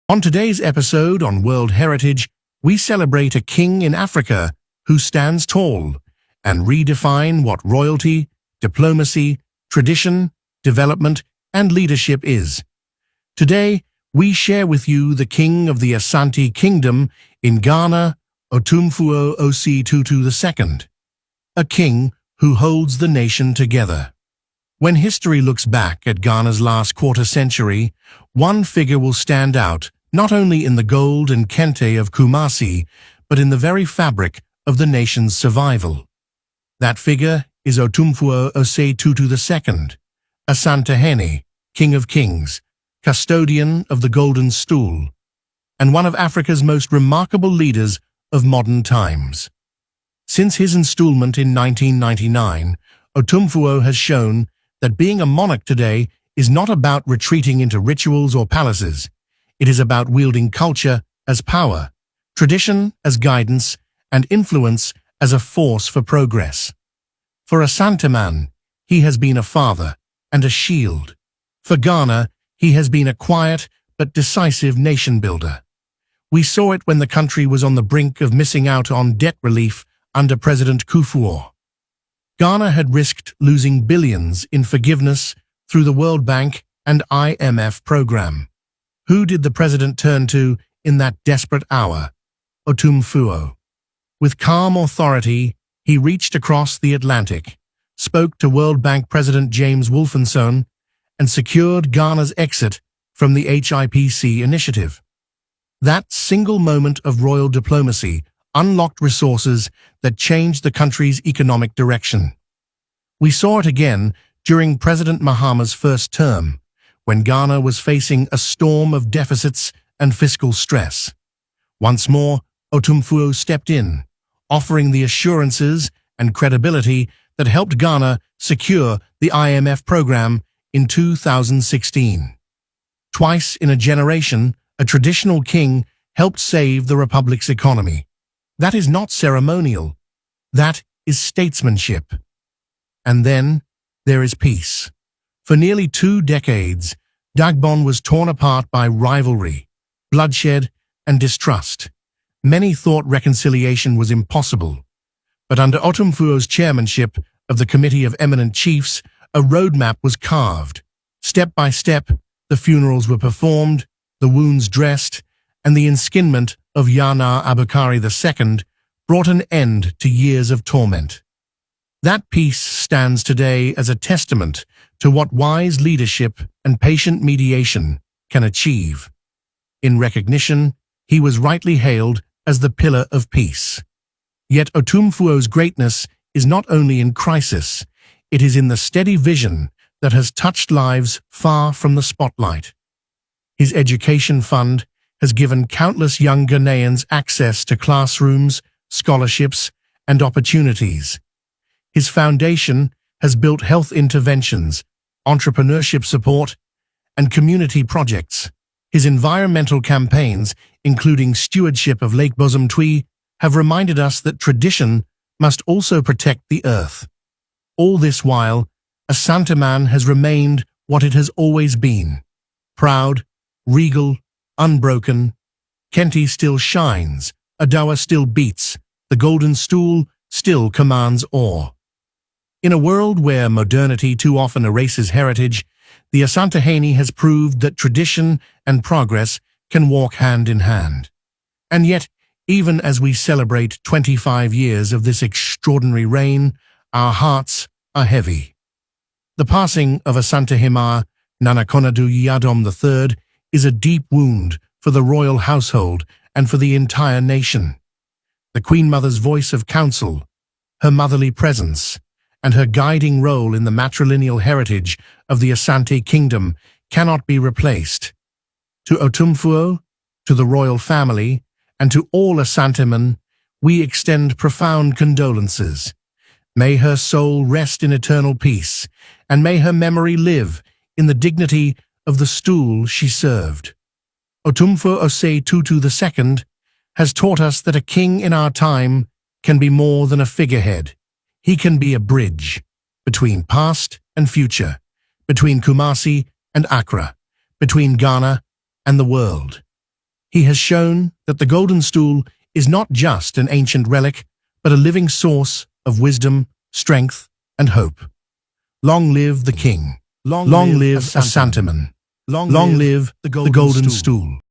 On today's episode on World Heritage, we celebrate a king in Africa who stands tall and redefine what royalty, diplomacy, tradition, development, and leadership is. Today, we share with you the king of the Asante Kingdom in Ghana, Otumfuo Osei Tutu II, a king who holds the nation together. When history looks back at Ghana's last quarter century, one figure will stand out, not only in the gold and kente of Kumasi, but in the very fabric of the nation's survival. That figure is Otumfuo Osei Tutu II, Asantehene, King of Kings, custodian of the Golden Stool, and one of Africa's most remarkable leaders of modern times. Since his installment in 1999, Otumfuo has shown that being a monarch today is not about retreating into rituals or palaces. It is about wielding culture as power, tradition as guidance, and influence as a force for progress. For Asantehene, he has been a father and a shield. For Ghana, he has been a quiet but decisive nation-builder. We saw it when the country was on the brink of missing out on debt relief under President Kufuor. Ghana had risked losing billions in forgiveness through the World Bank and IMF program. Who did the president turn to in that desperate hour? Otumfuo. With calm authority, he reached across the Atlantic, spoke to World Bank President James Wolfensohn, and secured Ghana's exit from the HIPC initiative. That single moment of royal diplomacy unlocked resources that changed the country's economic direction. We saw it again during President Mahama's first term, when Ghana was facing a storm of deficits and fiscal stress. Once more, Otumfuo stepped in, offering the assurances and credibility that helped Ghana secure the IMF program in 2016. Twice in a generation, a traditional king helped save the republic's economy. That is not ceremonial. That is statesmanship. And then there is peace. For nearly 2 decades, Dagbon was torn apart by rivalry, bloodshed, and distrust. Many thought reconciliation was impossible. But under Otumfuo's chairmanship of the Committee of Eminent Chiefs, a roadmap was carved. Step by step, the funerals were performed, the wounds dressed, and the enskinment of Yana Abukari II brought an end to years of torment. That peace stands today as a testament to what wise leadership and patient mediation can achieve. In recognition, he was rightly hailed as the pillar of peace. Yet Otumfuo's greatness is not only in crisis, it is in the steady vision that has touched lives far from the spotlight. His education fund has given countless young Ghanaians access to classrooms, scholarships, and opportunities. His foundation has built health interventions, entrepreneurship support, and community projects. His environmental campaigns, including stewardship of Lake Bosumtwi, have reminded us that tradition must also protect the earth. All this while, Asantehene has remained what it has always been: proud, regal, unbroken. Kenti still shines, Adawa still beats, the Golden Stool still commands awe. In a world where modernity too often erases heritage, the Asantehene has proved that tradition and progress can walk hand in hand. And yet, even as we celebrate 25 years of this extraordinary reign, our hearts are heavy. The passing of Asantehene Nanakonadu Yadom III is a deep wound for the royal household and for the entire nation. The Queen Mother's voice of counsel, her motherly presence, and her guiding role in the matrilineal heritage of the Asante Kingdom cannot be replaced. To Otumfuo, to the royal family, and to all Asantehene, we extend profound condolences. May her soul rest in eternal peace, and may her memory live in the dignity of the stool she served. Otumfuo Osei Tutu II has taught us that a king in our time can be more than a figurehead. He can be a bridge between past and future, between Kumasi and Accra, between Ghana and the world. He has shown that the golden stool is not just an ancient relic, but a living source of wisdom, strength, and hope. Long live the king. Long live Asantehene. Long live the golden stool.